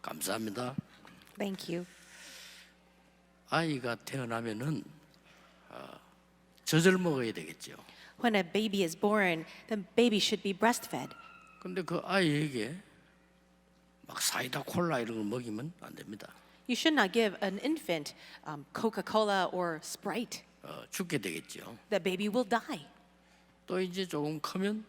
감사합니다. Thank you. 아이가 태어나면은 젖을 먹어야 되겠죠. When a baby is born, the baby should be breastfed. 근데 그 아이에게 막 사이다 콜라 이런 걸 먹이면 안 됩니다. You should not give an infant Coca-Cola or Sprite. 죽게 되겠죠. The baby will die. 또 이제 조금 크면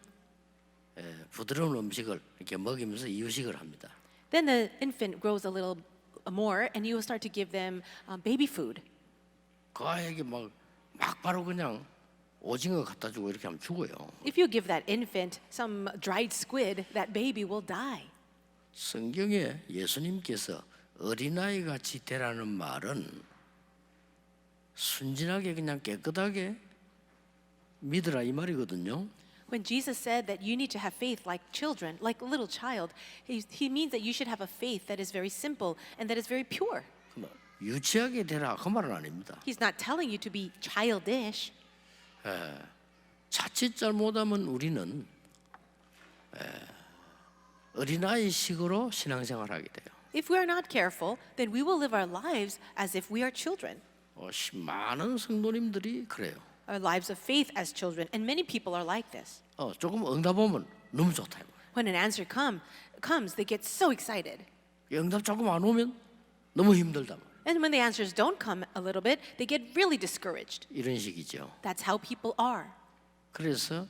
부드러운 음식을 이렇게 먹이면서 이유식을 합니다. Then the infant grows a little more and you will start to give them baby food. 그 아이에게 막바로 그냥 오징어 갖다 주고 이렇게 하면 죽어요. If you give that infant some dried squid, that baby will die. 성경에 예수님께서 어린아이 같이 되라는 말은 순진하게 그냥 깨끗하게 믿으라 이 말이거든요. When Jesus said that you need to have faith like children, like a little child, he means that you should have a faith that is very simple and that is very pure. 유치하게 되라 그 말은 아닙니다. He's not telling you to be childish. 자칫 잘못하면 우리는 어린아이식으로 신앙생활하게 돼요. If we are not careful, then we will live our lives as if we are children. 많은 성도님들이 그래요. Our lives of faith as children, and many people are like this. 조금 응답하면 너무 좋다. When an answer comes, they get so excited. 응답 조금 안 오면 너무 힘들다. And when the answers don't come a little bit, they get really discouraged. 이런 식이죠. That's how people are. 그래서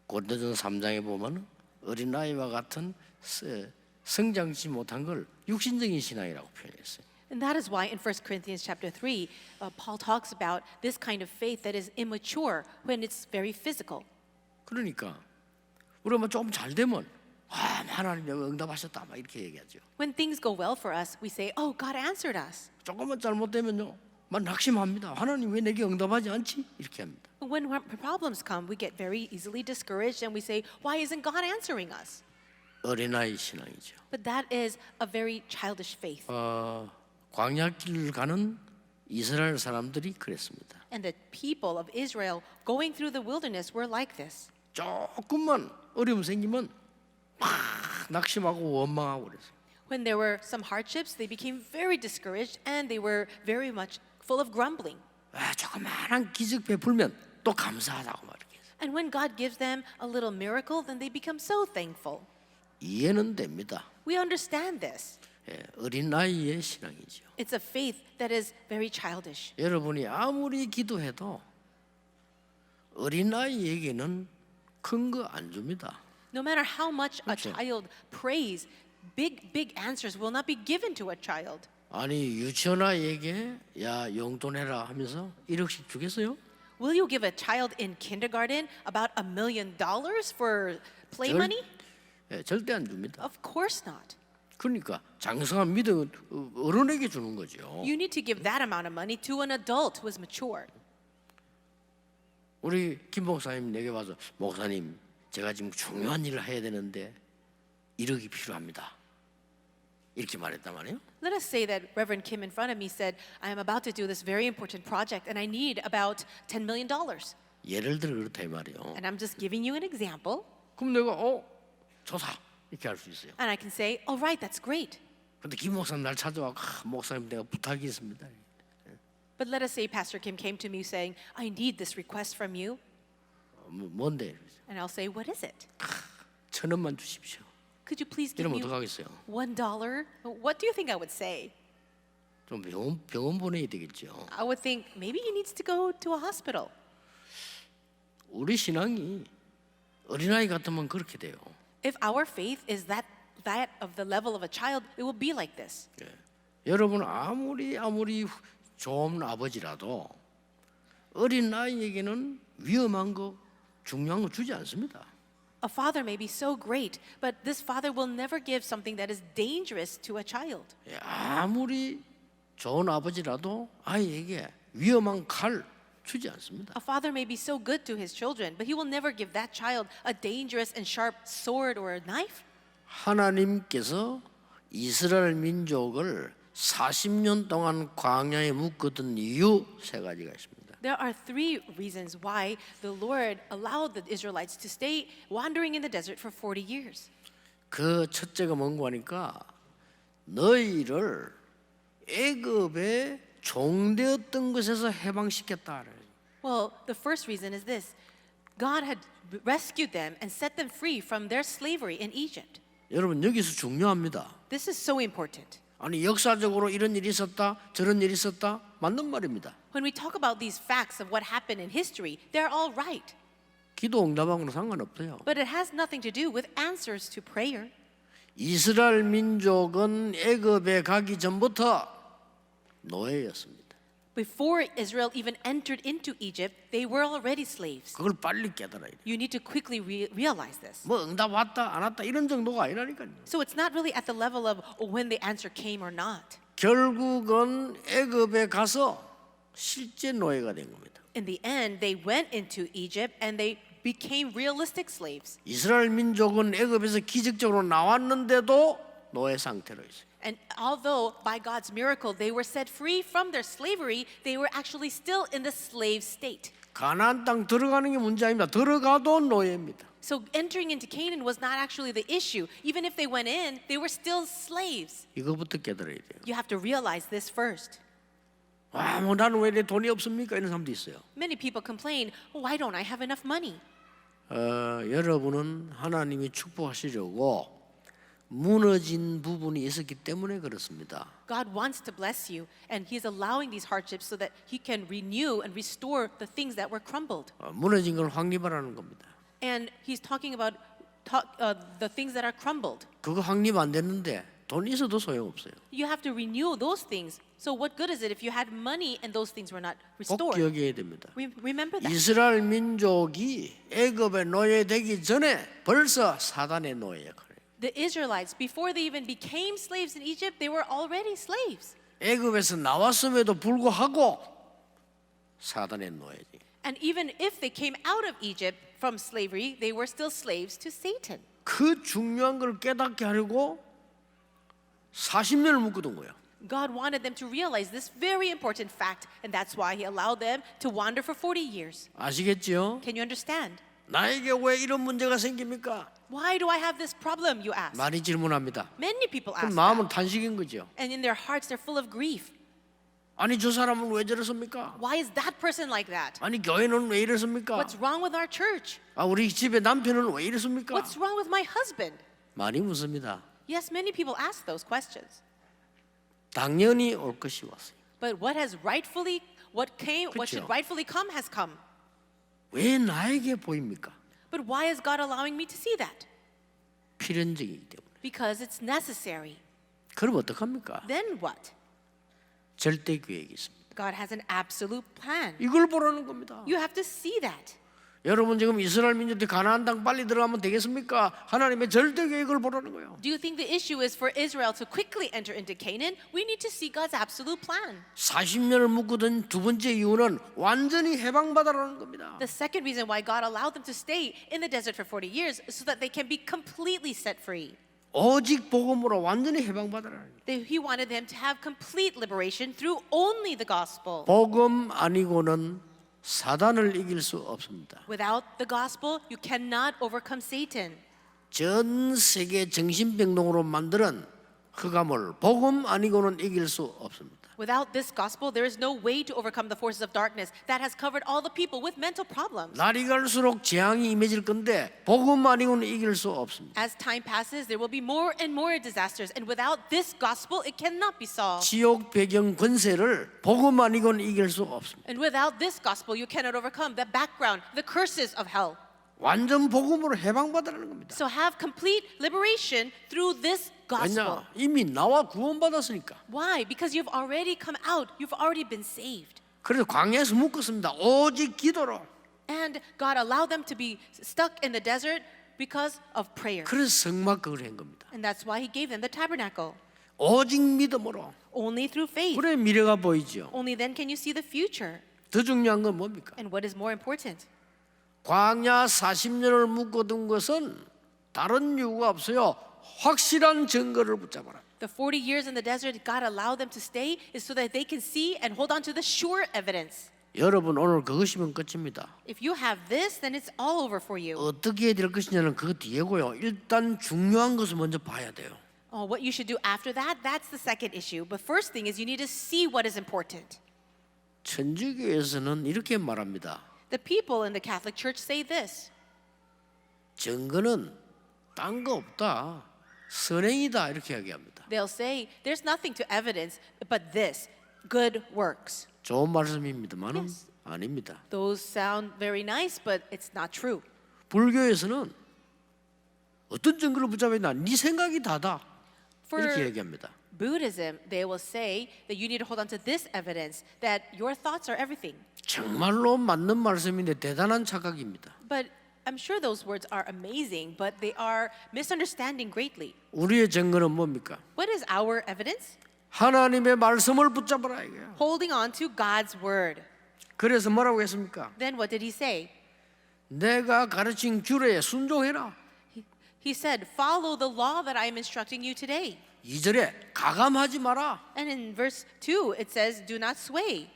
고린도전서 3장에 보면 어린아이와 같은 성장치 못한 걸 육신적인 신앙이라고 표현했어요. And that is why in 1 Corinthians chapter 3, Paul talks about this kind of faith that is immature when it's very physical. 그러니까 우리가 조금 잘 되면 하나님 응답하셨다 막 이렇게 얘기하죠. When things go well for us, we say, "Oh, God answered us." 조금만 잘못되면요, 막 낙심합니다. 하나님 왜 내게 응답하지 않지? 이렇게 합니다. But when problems come, we get very easily discouraged and we say, "Why isn't God answering us?" 어린아이 신앙이죠. But that is a very childish faith. 광야길을 가는 이스라엘 사람들이 그랬습니다. And the people of Israel going through the wilderness were like this. 조금만 어려움 생기면 막 낙심하고 원망하고 그랬어요. When there were some hardships, they became very discouraged and they were very much full of grumbling. 조그마한 기적 베풀면 또 감사하다고 말이에요. And when God gives them a little miracle, then they become so thankful. 이해는 됩니다. We understand this. 어린아이의 신앙이죠. It's a faith that is very childish. 여러분이 아무리 기도해도 어린아이에게는 큰 거 안 줍니다. No matter how much a child prays, big answers will not be given to a child. 아니 유치원 아이에게 야 용돈 해라 하면서 1억씩 주겠어요? Will you give a child in kindergarten about $1 million for play money? 절대 안 줍니다. Of course not. 그러니까 장성한 믿음은 어른에게 주는 거죠. You need to give that amount of money to an adult who is mature. 우리 김 목사님 내게 와서 목사님 제가 지금 중요한 일을 해야 되는데 1억이 필요합니다. 이렇게 말했단 말이에요. Let us say that Reverend Kim in front of me said, I am about to do this very important project and I need about $10 million. 예를 들어 그렇다 이 말이에요. And I'm just giving you an example. 그럼 내가 좋다 이렇게 할 수 있어요. And I can say, all right, that's great. 근데 김 목사님 날 찾아와 목사님 내가 부탁이 있습니다. But let us say Pastor Kim came to me saying, I need this request from you. 뭔데? And I'll say, what is it? 1,000원만 주십시오. Could you please give 이러면 me 어떡하겠어요? $1? What do you think I would say? 좀 병원 보내야 되겠죠. I would think maybe he needs to go to a hospital. 우리 신앙이 어린아이 같으면 그렇게 돼요. If our faith is that of the level of a child, it will be like this. 여러분 아무리 좋은 아버지라도 어린 아이에게는 위험한 거 중요한 거 주지 않습니다. A father may be so great, but this father will never give something that is dangerous to a child. 아무리 좋은 아버지라도 아이에게 위험한 칼 주지 않습니다. A father may be so good to his children, but he will never give that child a dangerous and sharp sword or a knife. 하나님께서 이스라엘 민족을 40년 동안 광야에 묶었던 이유 세 가지가 있습니다. There are three reasons why the Lord allowed the Israelites to stay wandering in the desert for 40 years. 그 첫째가 뭔고 하니까 너희를 애굽의 종되었던 것에서 해방시켰다. Well, the first reason is this. God had rescued them and set them free from their slavery in Egypt. 여러분 여기서 중요합니다. This is so important. 아니 역사적으로 이런 일이 있었다, 저런 일이 있었다, 맞는 말입니다. When we talk about these facts of what happened in history, they're all right. 기도 응답하고는 상관없어요. But it has nothing to do with answers to prayer. 이스라엘 민족은 애굽에 가기 전부터 노예였습니다. Before Israel even entered into Egypt, they were already slaves. 그걸 빨리 깨달아야 돼. You need to quickly realize this. 뭐 응답 왔다 안 왔다 이런 정도가 아니라니까요. So it's not really at the level of when the answer came or not. 결국은 애굽에 가서 실제 노예가 된 겁니다. In the end, they went into Egypt and they became realistic slaves. 이스라엘 민족은 애굽에서 기적적으로 나왔는데도 노예 상태로 있어요. And although by God's miracle they were set free from their slavery, they were actually still in the slave state. 가나안 땅 들어가는 게 문제 아닙니다. 들어가도 노예입니다. So entering into Canaan was not actually the issue. Even if they went in, they were still slaves. 이거부터 깨달아야 돼요. You have to realize this first. 뭐 나는 왜 내 돈이 없습니까? 이런 사람도 있어요. Many people complain, why don't I have enough money? 여러분은 하나님이 축복하시려고 무너진 부분이 있었기 때문에 그렇습니다. God wants to bless you, and He's allowing these hardships so that He can renew and restore the things that were crumbled. 무너진 걸 확립하라는 겁니다. And He's talking about the things that are crumbled. 그거 확립 안 됐는데 돈 있어도 소용없어요. You have to renew those things. So what good is it if you had money and those things were not 꼭 restored? 기억해야 됩니다. Remember that. 이스라엘 민족이 애굽의 노예되기 전에 벌써 사단의 노예 역할이에요. The Israelites, before they even became slaves in Egypt, they were already slaves. 애굽에서 나왔음에도 불구하고 사단의 노예지. And even if they came out of Egypt from slavery, they were still slaves to Satan. 그 중요한 걸 깨닫게 하려고 40년을 묶어둔 거예요. God wanted them to realize this very important fact, and that's why He allowed them to wander for 40 years. 아시겠죠? Can you understand? 나에게 왜 이런 문제가 생깁니까? Why do I have this problem, you ask? 많이 질문합니다. Many people 그럼 ask 마음은 that. 탄식인 거죠. And in their hearts, they're full of grief. 아니 저 사람은 왜 저렇습니까? Why is that person like that? 아니 교회는 왜 이렇습니까? What's wrong with our church? 우리 집에 남편은 왜 이렇습니까? What's wrong with my husband? 많이 묻습니다. Yes, many people ask those questions. 당연히 올 것이 왔어요. But what should 그렇죠. rightfully come has come. 왜 나에게 보입니까? But why is God allowing me to see that? 필연적이기 때문에. Because it's necessary. 그럼 어떡합니까? Then what? 절대 계획이 있습니다. God has an absolute plan. 이걸 보라는 겁니다. You have to see that. 여러분 지금 이스라엘 민족들이 가나안 땅 빨리 들어가면 되겠습니까? 하나님의 절대 계획을 보라는 거예요. Do you think the issue is for Israel to quickly enter into Canaan? We need to see God's absolute plan. 40년을 묶어둔 두 번째 이유는 완전히 해방받아라는 겁니다. The second reason why God allowed them to stay in the desert for 40 years is so that they can be completely set free. 오직 복음으로 완전히 해방받아라는 거예요. He wanted them to have complete liberation through only the gospel. 복음 아니고는 사단을 이길 수 없습니다. Without the gospel, you cannot overcome Satan. 전 세계 정신병동으로 만드는 흑암을 복음 아니고는 이길 수 없습니다. Without this gospel, there is no way to overcome the forces of darkness that has covered all the people with mental problems. 날이 갈수록 재앙이 임해질 건데 복음 아니고는 이길 수 없습니다. As time passes, there will be more and more disasters, and without this gospel, it cannot be solved. 지옥 배경 권세를 복음 아니고는 이길 수 없습니다. And without this gospel, you cannot overcome the background, the curses of hell. 완전 복음으로 해방받으라는 겁니다. So have complete liberation through this gospel. 왜냐? 이미 나와 구원받았으니까. Why? Because you've already come out. You've already been saved. 그래서 광야에서 묶었습니다. 오직 기도로. And God allowed them to be stuck in the desert because of prayer. 그래서 성막을 한 겁니다. And that's why He gave them the tabernacle. 오직 믿음으로. Only through faith. 그래 미래가 보이죠. Only then can you see the future. 더 중요한 건 뭡니까? And what is more important? 광야 40년을 묶어둔 것은 다른 이유가 없어요. 확실한 증거를 붙잡아라. The 40 years in the desert God allowed them to stay is so that they can see and hold on to the sure evidence. 여러분 오늘 그것이면 끝입니다. If you have this, then it's all over for you. 어떻게 해야 될 것이냐는 그 뒤에고요. 일단 중요한 것을 먼저 봐야 돼요. Oh, what you should do after that, that's the second issue. But first thing is you need to see what is important. 천주교에서는 이렇게 말합니다. The people in the Catholic Church say this. 증거는 딴 거 없다. 선행이다 이렇게 이야기합니다. They'll say there's nothing to evidence but this, good works. 좋은 말씀입니다만은 Yes. 아닙니다. Those sound very nice, but it's not true. 불교에서는 어떤 증거를 붙잡아야 되나? 네 생각이 다다. For 이렇게 얘기합니다. Buddhism, they will say that you need to hold on to this evidence that your thoughts are everything. 정말로 맞는 말씀인데 대단한 착각입니다. But I'm sure those words are amazing, but they are misunderstanding greatly. 우리의 증거는 뭡니까? What is our evidence? 하나님의 말씀을 붙잡아라 이거야. Holding on to God's word. 그래서 뭐라고 했습니까? Then what did he say? 내가 가르친 규례에 순종해라. He said, follow the law that I am instructing you today. 2절에 가감하지 마라. And in verse 2, it says, do not sway.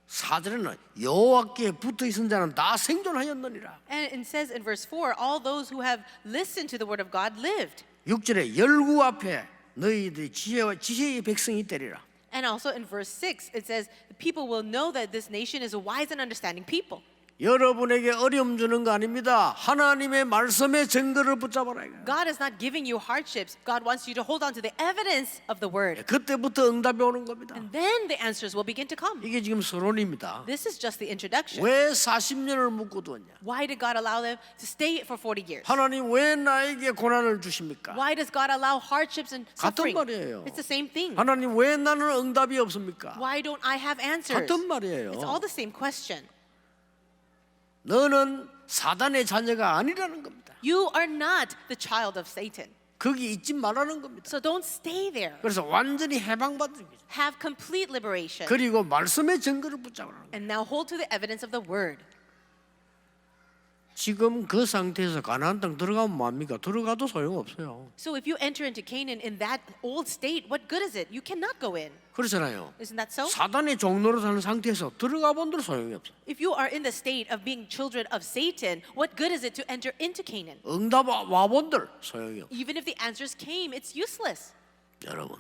4절에는 여호와께 붙어 있은 자는 다 생존하였느니라. And it says in verse 4, all those who have listened to the word of God lived. 6절에 열구 앞에 너희들이 지혜의 백성이 되리라. And also in verse 6, it says, people will know that this nation is a wise and understanding people. 여러분에게 어려움 주는 거 아닙니다. 하나님의 말씀의 증거를 붙잡아라. 이거예요. God is not giving you hardships. God wants you to hold on to the evidence of the word. 그때부터 응답이 오는 겁니다. And then the answers will begin to come. 이게 지금 서론입니다. This is just the introduction. 왜 40년을 묶어두었냐? Why did God allow them to stay for 40 years? 하나님 왜 나에게 고난을 주십니까? Why does God allow hardships and 같은 suffering? 말이에요. It's the same thing. 하나님 왜 나는 응답이 없습니까? Why don't I have answers? 같은 말이에요. It's all the same question. 너는 사단의 자녀가 아니라는 겁니다. You are not the child of Satan. 거기 있지 말라는 겁니다. So don't stay there. 그래서 완전히 해방받은 거죠. Have complete liberation. 그리고 말씀의 증거를 붙잡으라는 거예요. And now hold to the evidence of the word. 지금 그 상태에서 가나안 땅 들어가면 뭐합니까? 들어가도 소용없어요. So if you enter into Canaan in that old state, what good is it? You cannot go in. 그렇잖아요. Isn't that so? 사단의 종로로 사는 상태에서 들어가 본들 소용이 없어요. If you are in the state of being children of Satan, what good is it to enter into Canaan? 응답 와본들 소용이 없어요. Even if the answers came, it's useless. 여러분,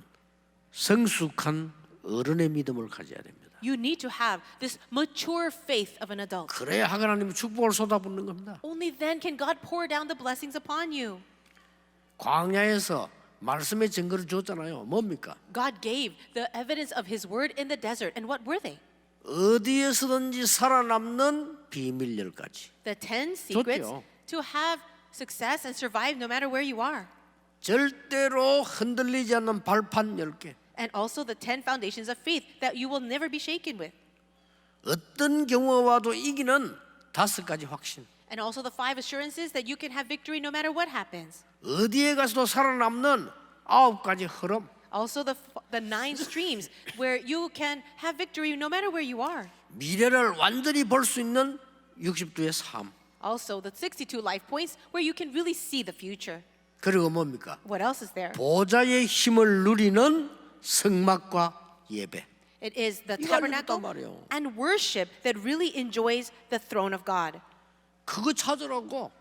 성숙한 어른의 믿음을 가져야 됩니다. You need to have this mature faith of an adult. 그래야 하나님의 축복을 쏟아붓는 겁니다. Only then can God pour down the blessings upon you. 광야에서 말씀의 증거를 줬잖아요. 뭡니까? God gave the evidence of His word in the desert. And what were they? 어디에서든지 살아남는 비밀열까지. The 10 secrets 좋대요. to have success and survive no matter where you are. 절대로 흔들리지 않는 발판 10개. And also the 10 foundations of faith that you will never be shaken with. 어떤 경우가 와도 이기는 5가지 확신. And also the 5 assurances that you can have victory no matter what happens. 어디에 가서도 살아남는 9가지 흐름. Also the 9 streams where you can have victory no matter where you are. 미래를 완전히 볼 수 있는 60도의 삶. Also the 62 life points where you can really see the future. 그리고 뭡니까? What else is there? 보좌의 힘을 누리는 성막과 예배. It is the 이거 tabernacle 알려줬단 말이에요. and worship that really enjoys the throne of God. 그거 찾으라고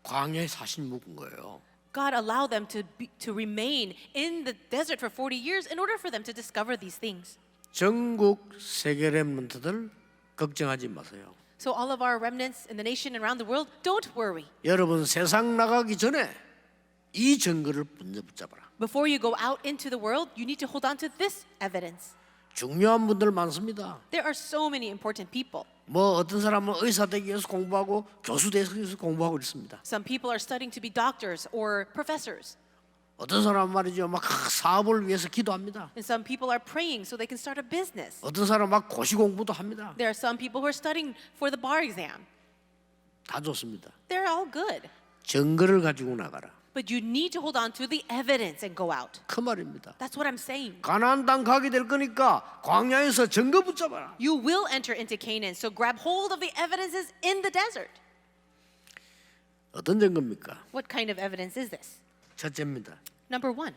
광야에 40 묵은 거예요. God allowed them to remain in the desert for 40 years in order for them to discover these things. 전국 세계 렘넌트들 걱정하지 마세요. So all of our remnants in the nation and around the world, don't worry. 여러분 세상 나가기 전에 이 증거를 먼저 붙잡아라. Before you go out into the world, you need to hold on to this evidence. 중요한 분들 많습니다. There are so many important people. 뭐 어떤 사람은 의사 되기 위해서 공부하고 교수 되기 위해서 공부하고 있습니다. Some people are studying to be doctors or professors. 어떤 사람은 말이죠 막 사업을 위해서 기도합니다. And some people are praying so they can start a business. 어떤 사람은 막 고시 공부도 합니다. There are some people who are studying for the bar exam. 다 좋습니다. They're all good. 증거를 가지고 나가라. But you need to hold on to the evidence and go out. 그 말입니다. That's what I'm saying. 가나안 땅 가게 될 거니까 광야에서 증거 붙잡아라. You will enter into Canaan, so grab hold of the evidences in the desert. 어떤 증거입니까? What kind of evidence is this? 첫째입니다. Number 1,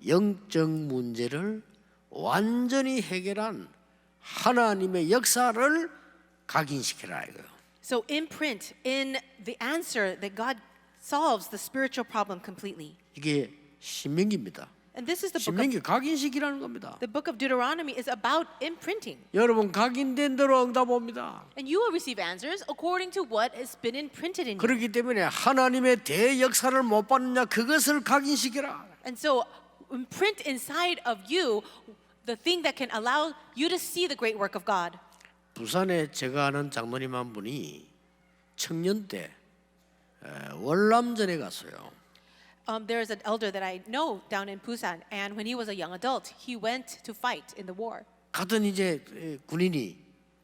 영적 문제를 완전히 해결한 하나님의 역사를 각인시켜라 이거요. so imprint in the answer that God solves the spiritual problem completely. 이게 신명기입니다. And this is the book of 신명기 각인식이라는 겁니다. the book of Deuteronomy is about imprinting. 여러분 각인된 대로 응답 옵니다. And you will receive answers according to what has been imprinted in you. 그렇기 때문에 하나님의 대역사를 못 받느냐 그것을 각인시켜라. And so imprint inside of you the thing that can allow you to see the great work of God. 부산에 제가 아는 장로님 한 분이 청년 때 월남전에 갔어요. There is an elder that I know down in Busan, and when he was a young adult, he went to fight in the war. 가던 이제 군인이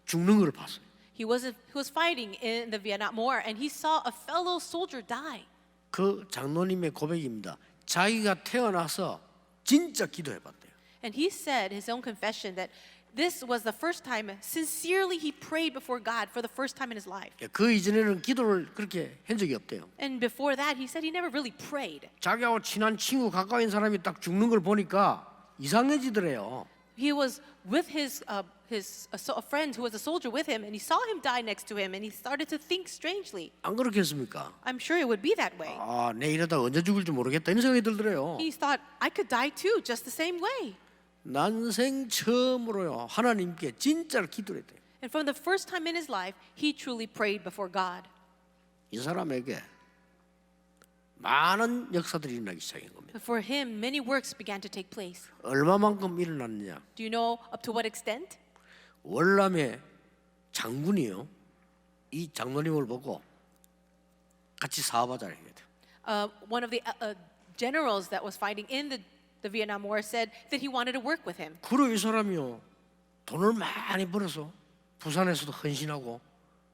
죽는 걸 봤어요. He was fighting in the Vietnam War, and he saw a fellow soldier die. 그 장로님의 고백입니다. 자기가 태어나서 진짜 기도해봤대요. And he said his own confession that this was the first time sincerely he prayed before God for the first time in his life. 그 이전에는 기도를 그렇게 한 적이 없대요. And before that, he said he never really prayed. 자기하고 친한 친구 가까운 사람이 딱 죽는 걸 보니까 이상해지더래요. He was with a friend who was a soldier with him, and he saw him die next to him, and he started to think strangely. 안 그렇겠습니까? I'm sure it would be that way. 아, 내 이러다 언제 죽을지 모르겠다 이런 생각이 들더래요. He thought, I could die too, just the same way. 난생 처음으로요 하나님께 진짜로 기도를 했대요. And from the first time in his life, he truly prayed before God. 이 사람에게 많은 역사들이 일어나기 시작한 겁니다. For him, many works began to take place. 얼마만큼 일어났느냐? Do you know up to what extent? 월남의 장군이요 이 장로님을 보고 같이 사업하자는 거예요. One of the generals that was fighting in the Vietnam War said that he wanted to work with him. 그리고 이 사람이요 돈을 많이 벌어서 부산에서도 헌신하고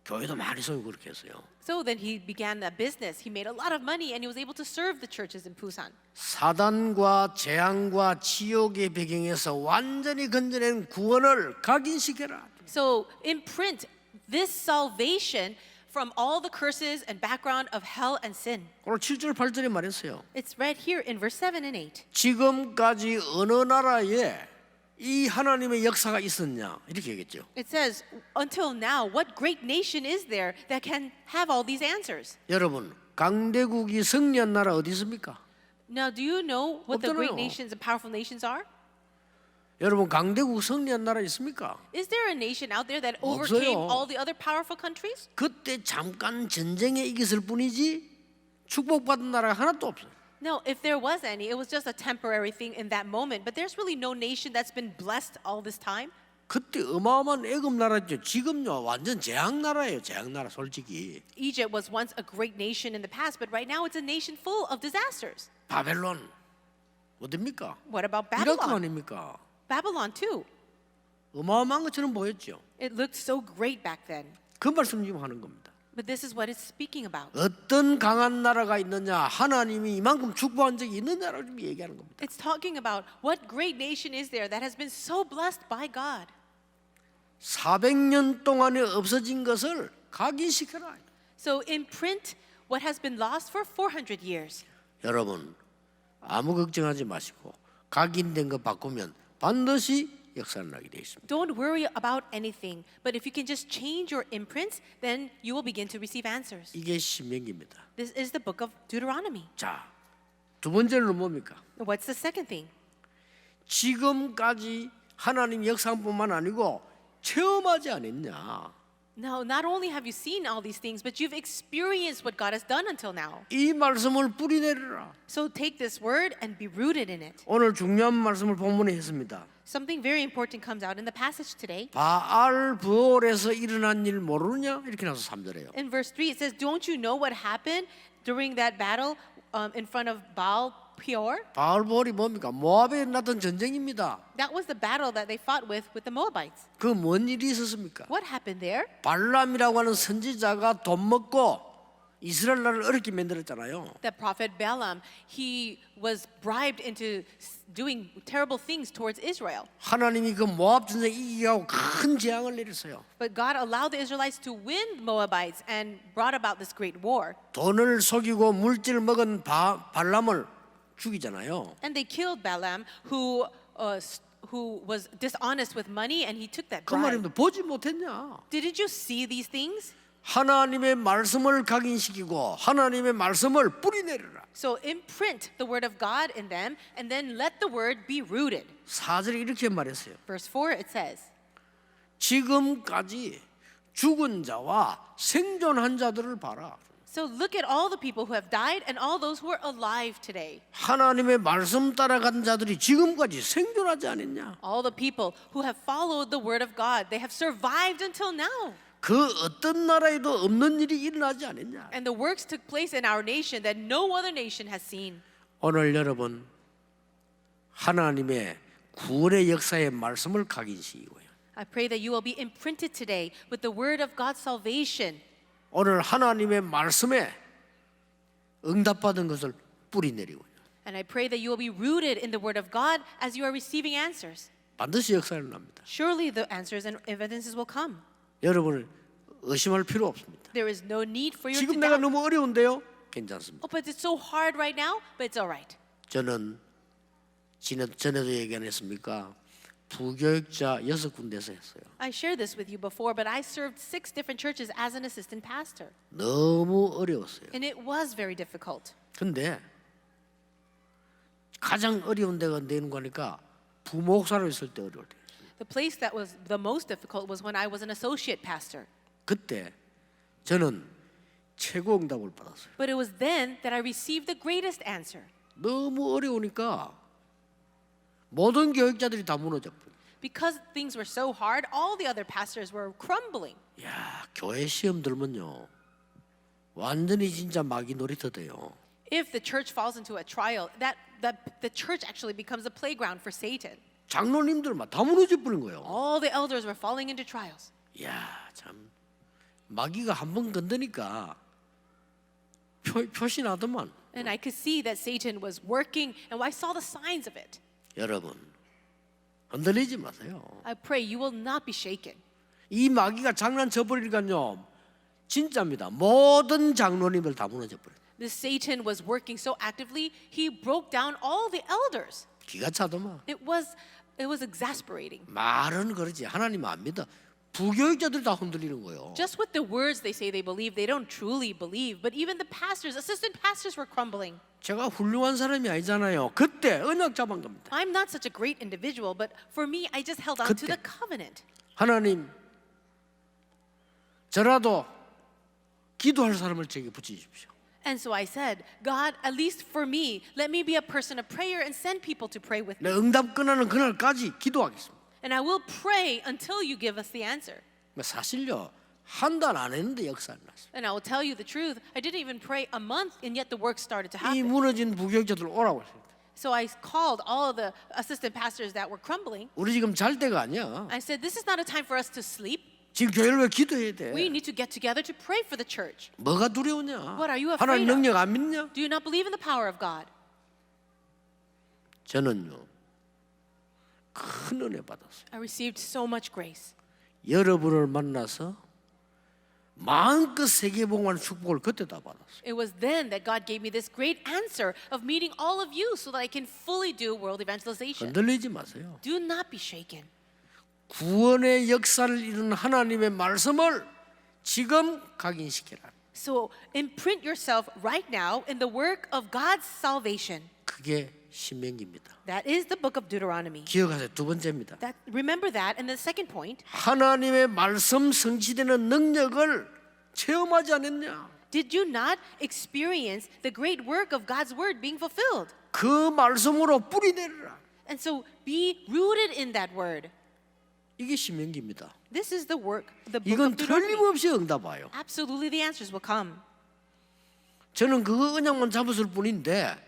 교회도 많이 세우고 그렇게 했어요. So then he began that business. He made a lot of money, and he was able to serve the churches in Busan. 사단과 재앙과 지옥의 배경에서 완전히 건져낸 구원을 각인시켜라. So imprint this salvation from all the curses and background of hell and sin. 오늘 7절 8절에 말했어요. It's read here in verse 7 and 8. 지금까지 어느 나라에 이 하나님의 역사가 있었냐 이렇게 얘기했죠. It says, until now, what great nation is there that can have all these answers? 여러분 강대국이 승리한 나라 어디 있습니까? Now, do you know what the great 없잖아요. nations and powerful nations are? 여러분 강대국 승리한 나라 있습니까? Is there a nation out there that 없어요. overcame all the other powerful countries? 그때 잠깐 전쟁에 이겼을 뿐이지 축복받은 나라가 하나도 없어요. No, if there was any, it was just a temporary thing in that moment. But there's really no nation that's been blessed all this time. 그때 어마어마한 애굽 나라죠. 지금요 완전 재앙 나라예요. 재앙 나라 솔직히. Egypt was once a great nation in the past, but right now it's a nation full of disasters. 바벨론 어딥니까? What about 이라크 Babylon? 아닙니까? Babylon too. 어마어마한 것처럼 보였죠. It looked so great back then. 그 말씀 지금 하는 겁니다. But this is what it's speaking about. 어떤 강한 나라가 있느냐, 하나님이 이만큼 축복한 적이 있느냐를 좀 얘기하는 겁니다. It's talking about what great nation is there that has been so blessed by God. 400년 동안에 없어진 것을 각인시켜라. So imprint what has been lost for 400 years. 여러분 아무 걱정하지 마시고 각인된 거 바꾸면 반드시 역사를 나게 되어 있습니다. Don't worry about anything, but if you can just change your imprints, then you will begin to receive answers. 이게 신명기입니다. This is the book of Deuteronomy. 자, 두 번째는 뭡니까? What's the second thing? 지금까지 하나님 역사뿐만 아니고 체험하지 않았냐? Now, not only have you seen all these things, but you've experienced what God has done until now. 이 말씀을 뿌리내리라. So take this word and be rooted in it. 오늘 중요한 말씀을 본문에 했습니다. Something very important comes out in the passage today. 바알 부올에서 일어난 일 모르느냐? 이렇게 나서 3절에요. In verse 3, it says, Don't you know what happened during that battle in front of Baal Peor? 바알 부올이 뭡니까? 모압에 났던 전쟁입니다. That was the battle that they fought with the Moabites. 그 뭔 일이 있었습니까? What happened there? 발람이라고 하는 선지자가 돈 먹고 이스라엘 나라를 어렵게 만들었잖아요. The prophet Balaam, he was bribed into doing terrible things towards Israel. 하나님이 그 모압 전쟁 이기게 하고 큰 재앙을 내렸어요. But God allowed the Israelites to win Moabites and brought about this great war. 돈을 속이고 물질을 먹은 발람을 죽이잖아요. And they killed Balaam, who was dishonest with money, and he took that 그 bribe. 말입니다. 보지 못했냐? Didn't you see these things? 하나님의 말씀을 각인시키고 하나님의 말씀을 뿌리내려라. So imprint the word of God in them and then let the word be rooted. 4절에 이렇게 말했어요. Verse 4 it says, 지금까지 죽은 자와 생존한 자들을 봐라. so look at all the people who have died and all those who are alive today. 하나님의 말씀 따라간 자들이 지금까지 생존하지 않았냐? All the people who have followed the word of God, they have survived until now. 그 어떤 나라에도 없는 일이 일어나지 않았냐? And the works took place in our nation that no other nation has seen. 오늘 여러분 하나님의 구원의 역사의 말씀을 각인시키고요. I pray that you will be imprinted today with the word of God's salvation. 오늘 하나님의 말씀에 응답받은 것을 뿌리내리고요. And I pray that you will be rooted in the word of God as you are receiving answers. 반드시 역사를 납니다. Surely the answers and evidences will come. 여러분을 의심할 필요 없습니다. There is no need for you to 지금 내가 doubt. 너무 어려운데요? 괜찮습니다. Oh, but it's so hard right now, but it's all right. 저는 전에도 얘기 안 했습니까? 부교육자 6군데에서 했어요. I shared this with you before, but I served 6 different churches as an assistant pastor. 너무 어려웠어요. And it was very difficult. 근데 가장 어려운 데가 되는 거니까 부목사로 있을 때 어려울 때. The place that was the most difficult was when I was an associate pastor. 그때 저는 최고 응답을 받았어요. But it was then that I received the greatest answer. 너무 어려우니까 모든 교육자들이 다 무너져 버려요. Because things were so hard, all the other pastors were crumbling. 야, 교회 시험 들면요. 완전히 진짜 마귀 놀이터 돼요. If the church falls into a trial, that the church actually becomes a playground for Satan. 장로님들만 다 무너져 버린 거예요. All the elders were falling into trials. 야, 참 마귀가 한 번 건드니까 표시 나더만. And I could see that Satan was working, and I saw the signs of it. 여러분 흔들리지 마세요. I pray you will not be shaken. 이 마귀가 장난쳐 버리니까요. 진짜입니다. 모든 장로님들 다 무너져 버려요. This Satan was working so actively, he broke down all the elders. 기가 차더만. It was exasperating. 말은 그러지 하나님 안 믿어. 부교육자들 다 흔들리는 거예요. Just with the words they say they believe, they don't truly believe. But even the pastors, assistant pastors were crumbling. 제가 훌륭한 사람이 아니잖아요. 그때 언약 잡은 겁니다. I'm not such a great individual, but for me, I just held on to 그때. the covenant. 하나님 저라도 기도할 사람을 제게 붙이십시오. And so I said, God, at least for me, let me be a person of prayer and send people to pray with me. 내 응답 끝나는 그날까지 기도하겠습니다. And I will pray until you give us the answer. 사실요 한 달 안 했는데 역사가 났어요. And I will tell you the truth. I didn't even pray a month, and yet the work started to 이 happen. 무너진 부교육자들 오라고 했어요. So I called all of the assistant pastors that were crumbling. 우리 지금 잘 때가 아니야. I said, this is not a time for us to sleep. 지금 교회를 왜 기도해야 돼? We need to get together to pray for the church. 뭐가 두려우냐? What are you afraid 하나님 of? 능력 안 믿냐? Do you not believe in the power of God? 저는요 큰 은혜 받았어요. I received so much grace. 여러분을 만나서 마음껏 세계복음하는 축복을 그때 다 받았어요. It was then that God gave me this great answer of meeting all of you so that I can fully do world evangelization. 흔들리지 마세요. Do not be shaken. 구원의 역사를 이루는 하나님의 말씀을 지금 각인시켜라. So imprint yourself right now in the work of God's salvation. 그게 신명기입니다. That is the book of Deuteronomy. 기억하세요. 두 번째입니다. Remember that. And the second point, 하나님의 말씀 성취되는 능력을 체험하지 않았냐? did you not experience the great work of God's word being fulfilled? 그 말씀으로 뿌리내리라. And so be rooted in that word. 이게 신명기입니다. This is the work, the book 이건 of Deuteronomy. 틀림없이 응답 와요. Absolutely the answers will come. 저는 그 언약만 잡았을 뿐인데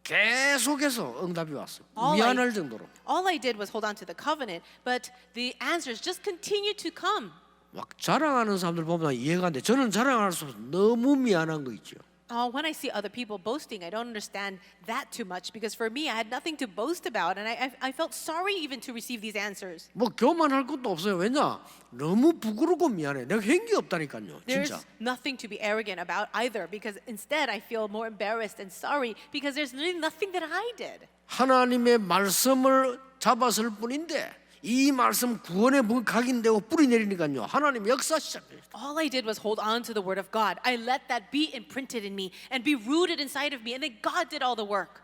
계속해서 응답이 왔어요. 미안할 정도로. All I did was hold on to the covenant, but the answers just continued to come. 막 자랑하는 사람들 보면 이해가 안 돼. 저는 자랑할 수 없어. 너무 미안한 거 있죠. When I see other people boasting, I don't understand that too much because for me, I had nothing to boast about, and I felt sorry even to receive these answers. 뭐 교만할 것도 없어요. 왜냐? 너무 부끄럽고 미안해. 내가 한 게 없다니까요. There's 진짜. nothing to be arrogant about either because instead I feel more embarrassed and sorry because there's really nothing that I did. 하나님의 말씀을 잡았을 뿐인데 이 말씀 구원의 각인되고 뿌리 내리니까요. 하나님 역사 시작해요. All I did was hold on to the word of God. I let that be imprinted in me and be rooted inside of me, and then God did all the work.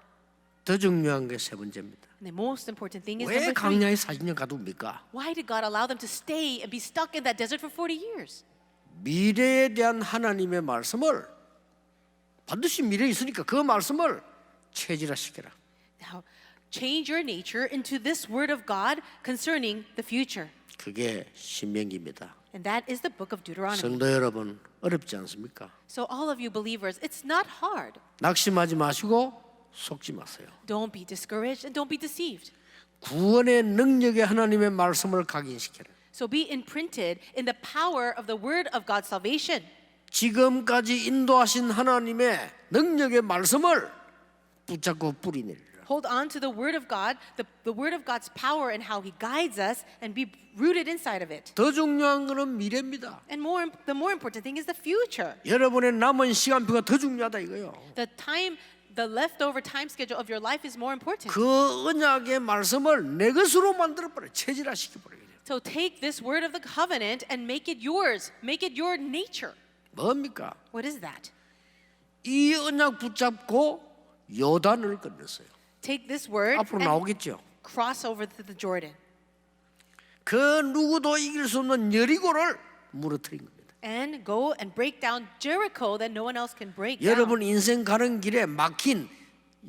더 중요한 게 세 번째입니다. And the most important thing is 왜 number 3. 광야에 40년 가둡니까? Why did God allow them to stay and be stuck in that desert for 40 years? 미래에 대한 하나님의 말씀을 반드시 미래에 있으니까 그 말씀을 체질화시켜라. Now, change your nature into this word of God concerning the future. 그게 신명기입니다. And that is the book of Deuteronomy. 성도 여러분 어렵지 않습니까? So all of you believers, it's not hard. 낙심하지 마시고 속지 마세요. Don't be discouraged and don't be deceived. 구원의 능력의 하나님의 말씀을 각인시켜라. So be imprinted in the power of the word of God's salvation. 지금까지 인도하신 하나님의 능력의 말씀을 붙잡고 뿌리 내리라. Hold on to the word of God, the word of God's power and how he guides us, and be rooted inside of it. 더 중요한 것은 미래입니다. And the more important thing is the future. 여러분의 남은 시간표가 더 중요하다 이거요. The leftover time schedule of your life is more important. 그 언약의 말씀을 내 것으로 만들어 버려. 체질화시켜 버려. So take this word of the covenant and make it yours. Make it your nature. 뭡니까? What is that? 이 언약 붙잡고 요단을 건넜어요. Take this word 앞으로 and 나오겠죠. cross over to the Jordan. 그 누구도 이길 수 없는 여리고를 무너뜨린 겁니다. And go and break down Jericho that no one else can break down. 여러분 인생 가는 길에 막힌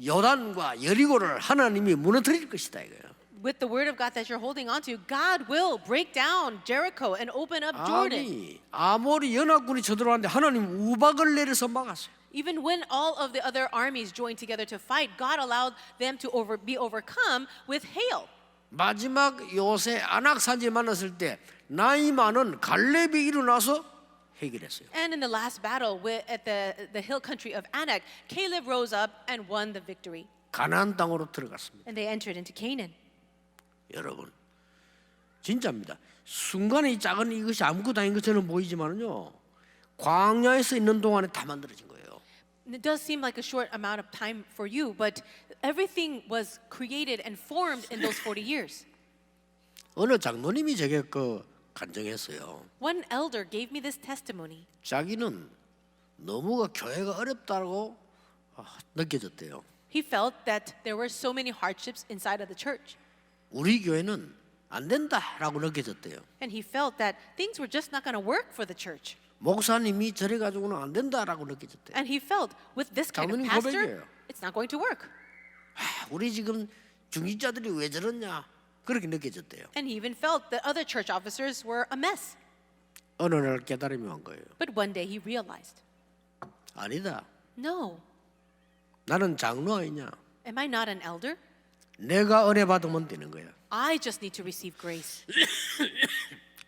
요단과 여리고를 하나님이 무너뜨릴 것이다 이거예요. With the word of God that you're holding on to, God will break down Jericho and open up Jordan. 아니 아모리 연합군이 쳐들어왔는데 하나님 우박을 내려서 막았어요. Even when all of the other armies joined together to fight, God allowed them to be overcome with hail. 마지막 요새 안악산지 만났을 때 나이 많은 갈렙이 일어나서 해결했어요. And in the last battle at the hill country of Anak, Caleb rose up and won the victory. 가나안 땅으로 들어갔습니다. And they entered into Canaan. 여러분 진짜입니다. 순간에 이 작은 이것이 아무것도 아닌 것처럼 보이지만요 광야에서 있는 동안에 다 만들어진 거예요. It does seem like a short amount of time for you, but everything was created and formed in those 40 years. 어느 장로님이 제게 간증했어요. One elder gave me this testimony. 자기는 너무가 교회가 어렵다고 느껴졌대요. He felt that there were so many hardships inside of the church. 우리 교회는 안 된다라고 느껴졌대요. And he felt that things were just not going to work for the church. 목사님이 저래 가지고는 안 된다라고 느껴졌대요. And he felt with this kind of 장로님 pastor, 고백이에요. it's not going to work. 우리 지금 중직자들이 왜 저러냐 그렇게 느껴졌대요. And he even felt that other church officers were a mess. 어느 날 깨달음이 온 거예요. But one day he realized, 아니다. no, 나는 장로 아니냐. am I not an elder? 내가 은혜 받으면 되는 거야. I just need to receive grace.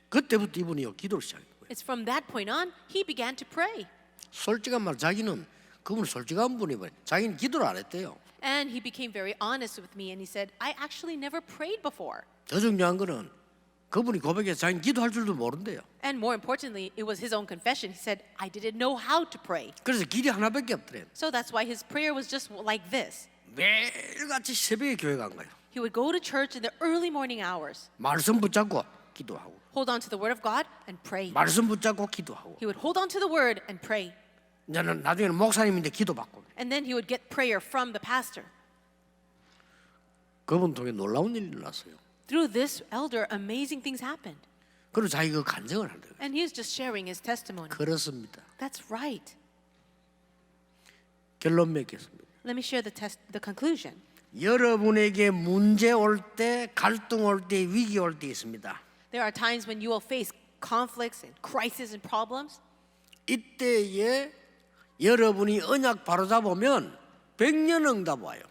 그때부터 이분이요 기도를 시작한 거예요. It's from that point on, he began to pray. 솔직한 말 자기는 그분 솔직한 분이면 자기는 기도를 안 했대요. And he became very honest with me and he said, I actually never prayed before. 더 중요한 거는 그분이 고백해서 자기는 기도할 줄도 모른대요. And more importantly, it was his own confession. He said, I didn't know how to pray. 그래서 길이 하나밖에 없더래요. So that's why his prayer was just like this. 매일같이 새벽에 교회 간 거예요. He would go to church in the early morning hours, 말씀 붙잡고 기도하고 hold on to the word of God and pray. 말씀 붙잡고 기도하고 He would hold on to the word and pray. 이제는 나중에는 목사님인데 기도받고 And then he would get prayer from the pastor. 그분 통해 놀라운 일이 일어났어요. Through this elder, amazing things happened. 그리고 자기 그 간증을 한대요. And he's just sharing his testimony. 그렇습니다. That's right. 결론 맺겠습니다. Let me share the conclusion. 여러분에게 문제 올 때, 갈등 올 때, 위기 올 때 있습니다. There are times when you will face conflicts and crises and problems. 이때에 여러분이 언약 바로잡으면 100년 응답 와요.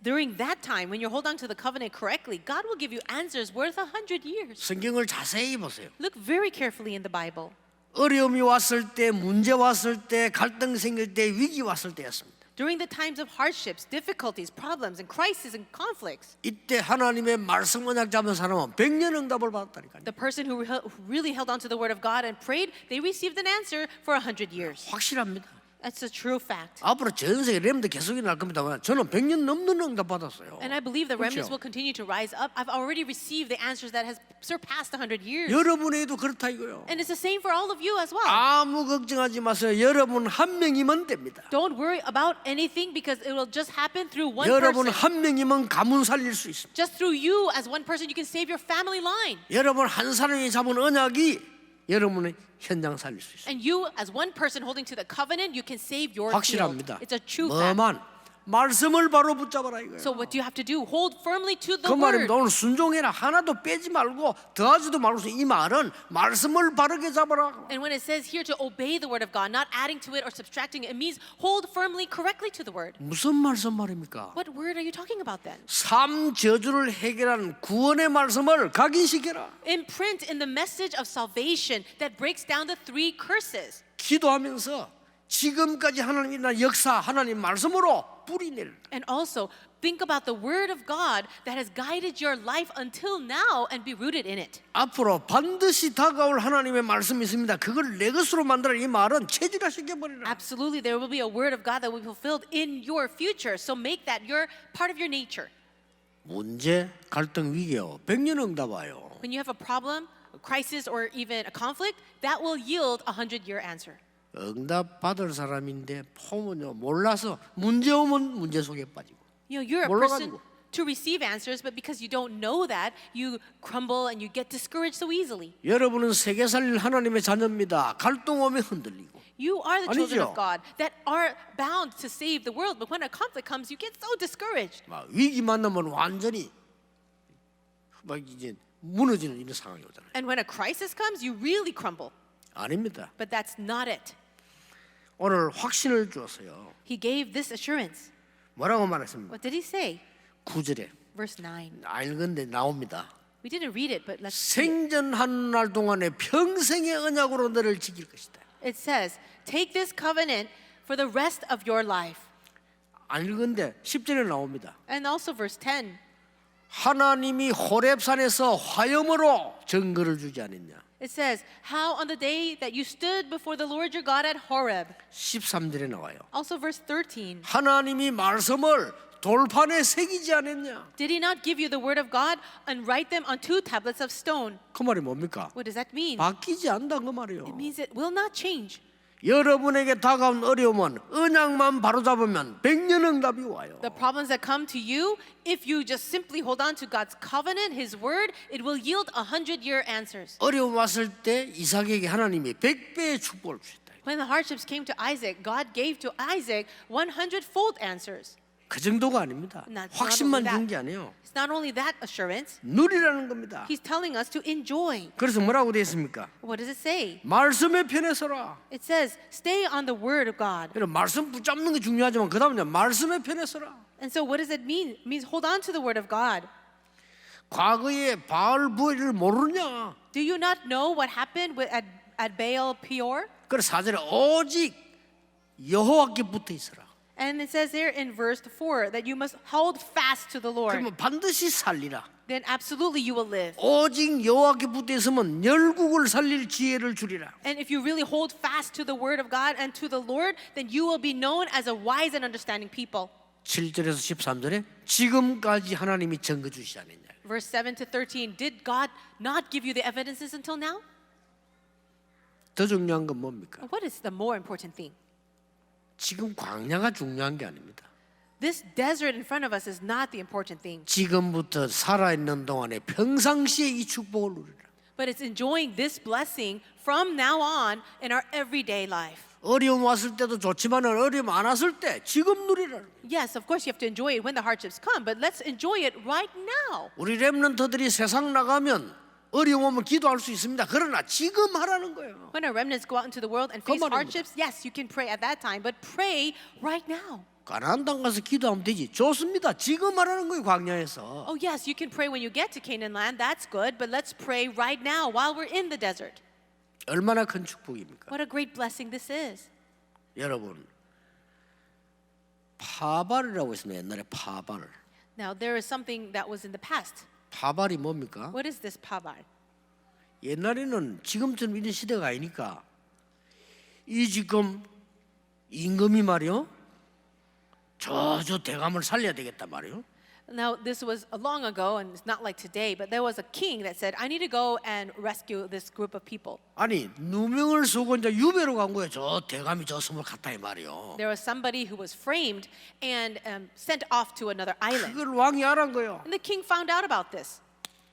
During that time, when you hold on to the covenant correctly, God will give you answers worth 100 years. 성경을 자세히 보세요. Look very carefully in the Bible. 어려움이 왔을 때, 문제 왔을 때, 갈등 생길 때, 위기 왔을 때였습니다. During the times of hardships, difficulties, problems, and crises and conflicts, 이때 하나님의 말씀 언약 잡은 사람은 100년 응답을 받았다니까요. the person who really held on to the word of God and prayed, they received an answer for 100 years. 확실합니다. That's a true fact. 앞으로 전 세계 렘도 계속 일어날 겁니다만 저는 100년 넘는 응답 받았어요. And I believe the remnants 그렇죠? will continue to rise up. I've already received the answers that has surpassed 100 years. 여러분에도 그렇다 이거요. And it's the same for all of you as well. 아무 걱정하지 마세요. 여러분 한 명이면 됩니다. Don't worry about anything because it will just happen through one 여러분 person. 한 명이면 가문 살릴 수 있습니다. Just through you as one person, you can save your family line. 여러분 한 사람이 잡은 언약이 여러분의 현장 살릴 수 있습니다. And you, as one person holding to the covenant, you can save your field. 확실합니다. It's a true fact. 뭐만 말씀을 바로 붙잡아라 이거예요. So what do you have to do? Hold firmly to the 그 말입니다. word. 오늘 순종해라. 하나도 빼지 말고 더하지도 말고 이 말은 말씀을 바르게 잡아라. And when it says here to obey the word of God, not adding to it or subtracting it, it means hold firmly, correctly to the word. 무슨 말씀 말입니까? What word are you talking about then? 삶 저주를 해결하는 구원의 말씀을 각인시켜라. Imprint in the message of salvation that breaks down the 3 curses. 기도하면서 지금까지 하나님이 나 역사 하나님 말씀으로 뿌리내라. And also think about the word of God that has guided your life until now and be rooted in it. 앞으로 반드시 다가올 하나님의 말씀이 있습니다. 그걸 내 것으로 만들어 이 말은 체질화시켜 버리라. Absolutely, there will be a word of God that will be fulfilled in your future. So make that your part of your nature. 문제, 갈등, 위기요. 100년 응답 와요. When you have a problem, a crisis, or even a conflict, that will yield a 100-year answer. 응답 받을 사람인데 보면요 몰라서 문제 오면 문제 속에 빠지고. You know, you're a person 몰라가지고. to receive answers, but because you don't know that, you crumble and you get discouraged so easily. 여러분은 세계 살릴 하나님의 자녀입니다. 갈등 오면 흔들리고. You are the children 아니죠? of God that are bound to save the world, but when a conflict comes, you get so discouraged. 막 위기 만나면 완전히 막 이제 무너지는 이런 상황이 오잖아요. And when a crisis comes, you really crumble. 아닙니다. But that's not it. 오늘 확신을 주었어요. He gave this assurance. 뭐라고 말했습니까? What did he say? 9절에 Verse 9. 알건데 나옵니다. We didn't read it, but let's see it. 생전하는 날 동안에 평생의 언약으로 너를 지킬 것이다. It says, take this covenant for the rest of your life. 알건데 10절에 나옵니다. And also verse 10. 하나님이 호렙산에서 화염으로 증거를 주지 않았냐. It says, how on the day that you stood before the Lord your God at Horeb. 13절에 나와요. Also verse 13. 하나님이 말씀을 돌판에 새기지 않았냐. Did he not give you the word of God and write them on 2 tablets of stone? 그 말이 뭡니까? What does that mean? 바뀌지 않다 그 말이요. It means it will not change. 여러분에게 다가온 어려움은 언약만 바로잡으면 100년 응답이 와요. The problems that come to you, if you just simply hold on to God's covenant, His word, it will yield 100-year answers. 어려움 왔을 때 이삭에게 하나님이 100배의 축복을 주셨다. When the hardships came to Isaac, God gave to Isaac 100-fold answers. 그 정도가 아닙니다. Not 확신만 only that. 준 게 아니에요. It's not only that assurance, 누리라는 겁니다. He's telling us to enjoy. 그래서 뭐라고 되어 있습니까? What does it say? 말씀의 편에 서라. It says, stay on the word of God. 그래서 말씀 붙잡는 게 중요하지만 그 다음에 말씀의 편에 서라. And so what does it mean? It means hold on to the word of God. 과거에 바알 부엘을 모르냐? Do you not know what happened at Baal Peor? 그래서 4절에 오직 여호와께 붙어 있어라. And it says there in verse 4 that you must hold fast to the Lord. 그러면 반드시 살리라. Then absolutely you will live. 오직 여호와께 붙어 있으면 열국을 살릴 지혜를 주리라. And if you really hold fast to the word of God and to the Lord, then you will be known as a wise and understanding people. 7절에서 13절에 지금까지 하나님이 증거 주시지 않았냐. Verse 7 to 13, did God not give you the evidences until now? 더 중요한 건 뭡니까? What is the more important thing? 지금 광야가 중요한 게 아닙니다. This desert in front of us is not the important thing, 지금부터 살아있는 동안에 평상시에 이 축복을 누리라. but it's enjoying this blessing from now on in our everyday life. 어려움 왔을 때도 좋지만 어려움 안 왔을 때 지금 누리라. Yes, of course you have to enjoy it when the hardships come, but let's enjoy it right now. 우리 렘넌트들이 세상 나가면 어려움 오면 기도할 수 있습니다. 그러나 지금 하라는 거예요. When our remnants go out into the world and face 말입니다. hardships, yes, you can pray at that time, but pray right now. 가나안 땅 가서 기도하면 되지. 좋습니다. 지금 하라는 거예요. 광야에서. Oh, yes, you can pray when you get to Canaan land. That's good, but let's pray right now while we're in the desert. 얼마나 큰 축복입니까? What a great blessing this is. 여러분 파발이라고 있습니다. 옛날에 파발. Now, there is something that was in the past. 파발이 뭡니까? What is this pabar? 옛날에는 지금처럼 이런 시대가 아니니까 이 지금 임금이 말이요, 저 대감을 살려야 되겠다 말이요. Now, this was long ago, and it's not like today, but there was a king that said, I need to go and rescue this group of people. 아니 누명을 쓰고 이제 유배로 간 거예요. 저 대감이 저 섬을 갔다 이 말이요. There was somebody who was framed and sent off to another island. 그걸 왕이 알은 거예요. And the king found out about this.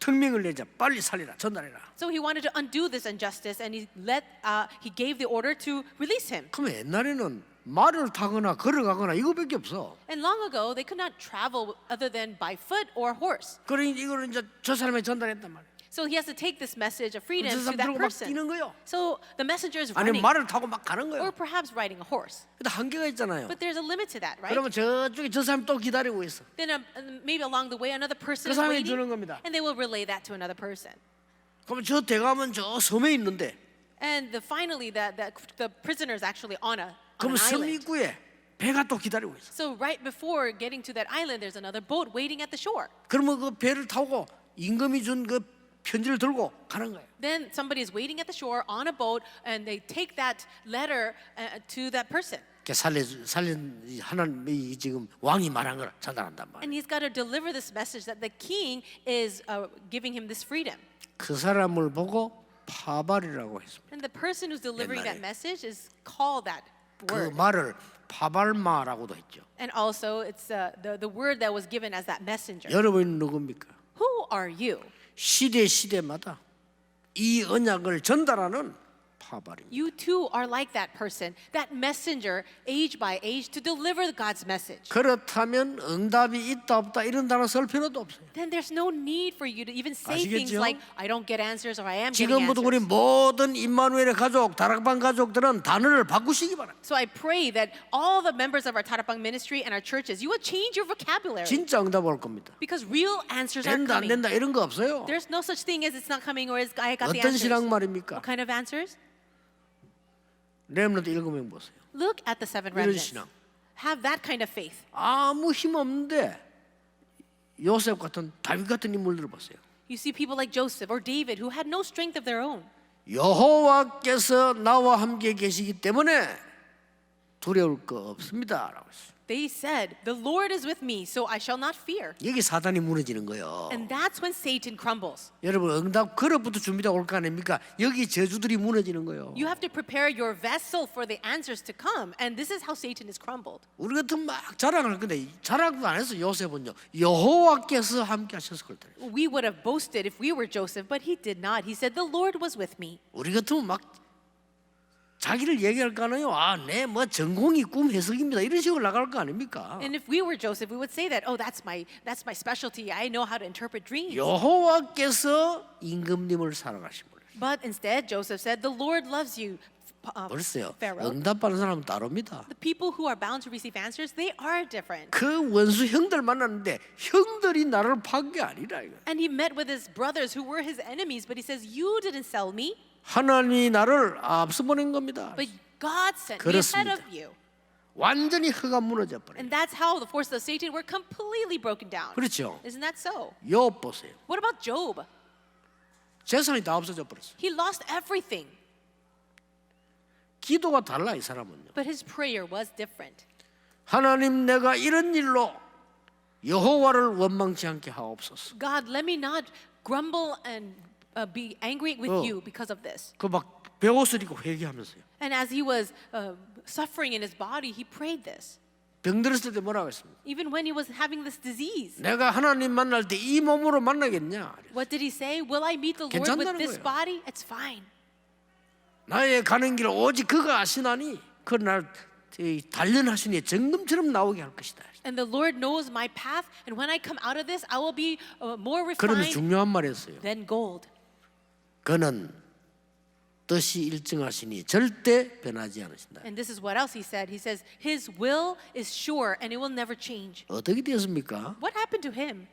특명을 내자, 빨리 살리라, 전달해라. So he wanted to undo this injustice, and he gave the order to release him. 그러면 옛날에는 말을 타거나 걸어가거나 이거밖에 없어. And long ago, they could not travel other than by foot or horse. 그러니 이거를 이제 저 사람에 전달했단 말이야. So he has to take this message of freedom 저 to 사람 that 들고 막 person. 뛰는 거요. So the messenger is 아니 running, 말을 타고 막 가는 or 거예요. perhaps riding a horse. 근데 한계가 있잖아요. But there's a limit to that, right? 그러면 저쪽에 저 사람이 또 기다리고 있어. Then maybe along the way, another person 그 is 사람이 waiting, 주는 겁니다. and they will relay that to another person. 그러면 저 대감은 저 섬에 있는데, And finally, the prisoner is actually on an 그러면 섬 island. 입구에 배가 또 기다리고 있어. So right before getting to that island, there's another boat waiting at the shore. 그러면 그 배를 타고 임금이 준 그 편지를 들고 가는 거예요. Then somebody is waiting at the shore on a boat, and they take that letter to that person. 살린 하나님이 지금 왕이 말한 걸 전달한단 말이에요. And he's got to deliver this message that the king is giving him this freedom. 그 사람을 보고 파발이라고 했습니다. And the person who's delivering that 옛날에. message is called that 그 word. 말을 파발마라고도 했죠. And also, it's the word that was given as that messenger. 여러분은 누굽니까? Who are you? 시대마다 이 언약을 전달하는 파발입니다. You too are like that person, that messenger, age by age, to deliver God's message. 그렇다면 응답이 있다 없다 이런 단어 쓸 필요도 없어요. Then there's no need for you to even say things 아시겠죠? like, I don't get answers or I am getting 지금부터 우리 answers. 모든 임마누엘의 가족, 다락방 가족들은 단어를 바꾸시기 바랍니다. So I pray that all the members of our Tarapang ministry and our churches, you will change your vocabulary. 진짜 응답 올 겁니다. Because real answers are 된다 안 coming. 된다 이런 거 없어요. There's no such thing as it's not coming or is I got the 어떤 answers. 신앙 말입니까? What kind of answers? 렘넌트 7명 보세요. Look at the seven 이런 remnants. 신앙. Have that kind of faith. 아무 힘 없는데 요셉 같은 다윗 같은 인물들을 보세요. You see people like Joseph or David who had no strength of their own. 여호와께서 나와 함께 계시기 때문에 두려울 거 없습니다라고 했어요. They said, the Lord is with me, so I shall not fear. 여기 사단이 무너지는 거예요. And that's when Satan crumbles. 여러분 응답 그릇부터 준비되어 올 거 아닙니까? 여기 저주들이 무너지는 거예요. You have to prepare your vessel for the answers to come. And this is how Satan is crumbled. 우리 같은 막 자랑을 건데 자랑도 안 했어. 요셉은요. 여호와께서 함께 하셨을 걸 때요. We would have boasted if we were Joseph, but he did not. He said, the Lord was with me. 우리 같으면 막 자기를 얘기할 거는요. 아, 내 뭐 전공이 꿈 해석입니다. 이런 식으로 나갈 거 아닙니까? And if we were Joseph, we would say that, oh, that's my specialty. I know how to interpret dreams. 여호와께서 임금님을 사랑하신 분. But instead, Joseph said, the Lord loves you, 벌써요. Pharaoh. 응답받는 사람은 따로입니다. The people who are bound to receive answers, they are different. 그 원수 형들 만났는데 형들이 나를 판 게 아니라 이거. And he met with his brothers who were his enemies, but he says, you didn't sell me, 하나님이 나를 앞서 보낸 겁니다. but God sent me 그렇습니다. ahead of you. 완전히 허가 무너져 버려요. And that's how the forces of Satan were completely broken down. 그렇죠. Isn't that so? 욥 보세요. What about Job? 재산이 다 없어져 버렸어요. He lost everything, 기도가 달라 이 사람은요. but his prayer was different. 하나님 내가 이런 일로 여호와를 원망치 않게 하옵소서. God, let me not grumble and be angry with Oh. you because of this. 그 막 베옷을 입고 회개하면서요. And as he was suffering in his body, he prayed this. 병들었을 때 뭐라고 했습니까? Even when he was having this disease. 내가 하나님 만날 때 이 몸으로 만나겠냐? What did he say? Will I meet the Lord with 괜찮다는 this 거예요. body? It's fine. 나의 가는 길을 오직 그가 아시나니 그날 단련하시니 정금처럼 나오게 할 것이다. And the Lord knows my path, and when I come out of this, I will be more 그러면서 refined 중요한 말이었어요. than gold. 그는 뜻이 일정하시니 절대 변하지 않으신다. And this is what else he said. He says, his will is sure and it will never change. 어떻게 되었습니까? What happened to him?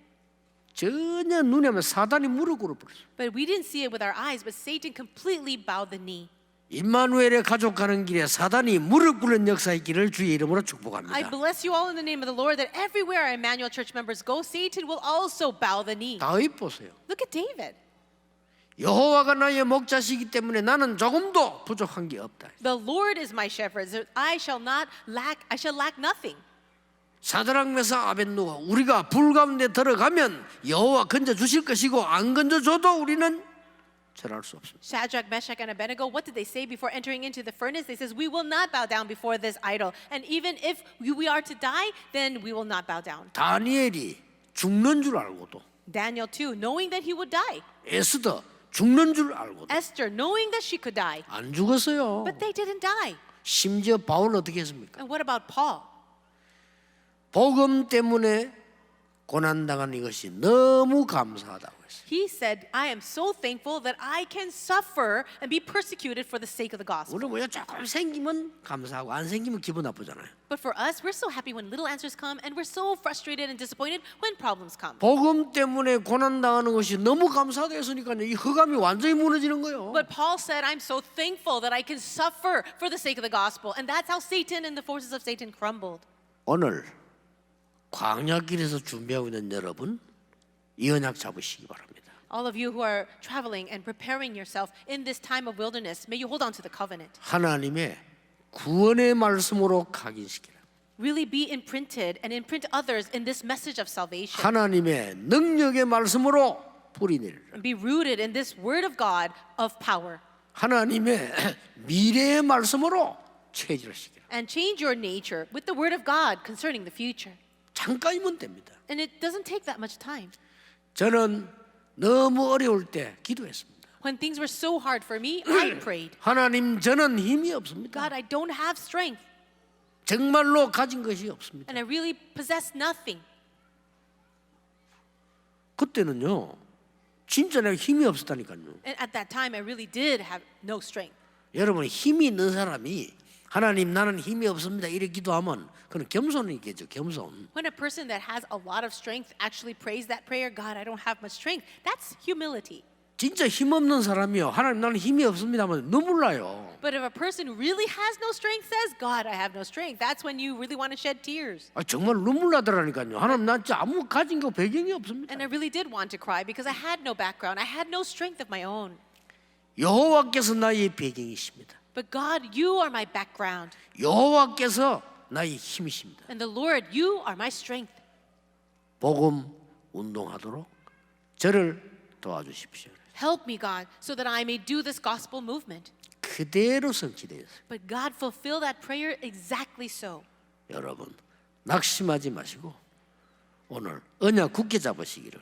전혀 눈에 하면 사단이 무릎 꿇어버렸어요. But we didn't see it with our eyes, but Satan completely bowed the knee. 임마누엘의 가족 가는 길에 사단이 무릎 꿇는 역사 있기를 주의 이름으로 I 축복합니다. bless you all in the name of the Lord that everywhere our Emmanuel Church members go, Satan will also bow the knee. 다윗 보세요. Look at David. 여호와가 나의 목자시기 때문에 나는 조금도 부족한 게 없다. The Lord is my shepherd, so I shall lack nothing. 사드락 메삭 아벳느고 우리가 불 가운데 들어가면 여호와 건져 주실 것이고 안 건져 줘도 우리는 절할 수 없습니다. Shadrach, Meshach, and Abednego, what did they say before entering into the furnace? They says, we will not bow down before this idol. And even if we are to die, then we will not bow down. 다니엘이 죽는 줄 알고도 Daniel too, knowing that he would die. 에스더 죽는 줄 알고도 Esther, knowing that she could die. 안 죽었어요. But they didn't die. 심지어 바울 어떻게 했습니까? And what about Paul? 복음 때문에 고난당한 이것이 너무 감사하다고 했어요. He said, I am so thankful that I can suffer and be persecuted for the sake of the gospel. 우리 뭐야 조금 생기면 감사하고 안 생기면 기분 나쁘잖아요. But for us, we're so happy when little answers come, and we're so frustrated and disappointed when problems come. 복음 때문에 고난당하는 것이 너무 감사하다 했으니까요. 이 허감이 완전히 무너지는 거예요. But Paul said, I'm so thankful that I can suffer for the sake of the gospel. And that's how Satan and the forces of Satan crumbled. 오늘 광야길에서 준비하고 있는 여러분 이 언약 잡으시기 바랍니다. All of you who are traveling and preparing yourself in this time of wilderness, may you hold on to the covenant. 하나님의 구원의 말씀으로 각인시키라. Really be imprinted and imprint others in this message of salvation. 하나님의 능력의 말씀으로 뿌리내리라. And be rooted in this word of God of power. 하나님의 미래의 말씀으로 체질시키라. And change your nature with the word of God concerning the future. 잠깐이면 됩니다. And it doesn't take that much time. 저는 너무 어려울 때 기도했습니다. When things were so hard for me, I prayed. 하나님 저는 힘이 없습니다. God, I don't have strength. 정말로 가진 것이 없습니다. And I really possess nothing. 그때는요 진짜 내가 힘이 없었다니까요. And at that time, I really did have no strength. 여러분 힘이 있는 사람이 하나님 나는 힘이 없습니다 이렇게 기도하면 그건 겸손이겠죠. 겸손. When a person that has a lot of strength actually prays that prayer, God, I don't have much strength, that's humility. 진짜 힘없는 사람이요 하나님 나는 힘이 없습니다 하면 눈물 나요. But if a person who really has no strength says, God, I have no strength, that's when you really want to shed tears. 정말 눈물 나더라니까요. 하나님 나 진짜 아무 가진 거 배경이 없습니다. And I really did want to cry because I had no background. I had no strength of my own. 여호와께서 나의 배경이십니다. But God, you are my background. 여호와께서 나의 힘이십니다. And the Lord, you are my strength. 복음 운동하도록 저를 도와주십시오. Help me, God, so that I may do this gospel movement. 그대로 성취되었어요. But God, fulfill that prayer exactly so. 여러분 낙심하지 마시고 오늘 언약 굳게 잡으시기를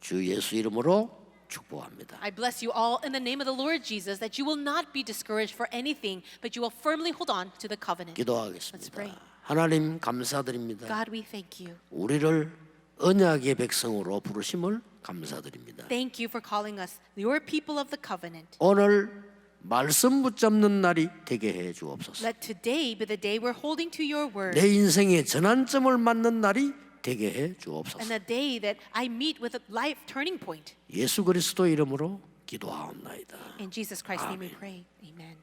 주 예수 이름으로 축복합니다. I bless you all in the name of the Lord Jesus that you will not be discouraged for anything, but you will firmly hold on to the covenant. Let's 기도하겠습니다. pray. 하나님 감사드립니다. God, we thank you. 우리를 언약의 백성으로 부르심을 감사드립니다. Thank you for calling us your people of the covenant. 오늘 말씀 붙잡는 날이 되게 해 주옵소서. Let today be the day we're holding to your word, 내 인생의 전환점을 맞는 날이 되게 해 and 주옵소서. the day that I meet with a life turning point. 예수 그리스도 이름으로 기도하옵나이다. In Jesus Christ's name we Amen. pray. Amen.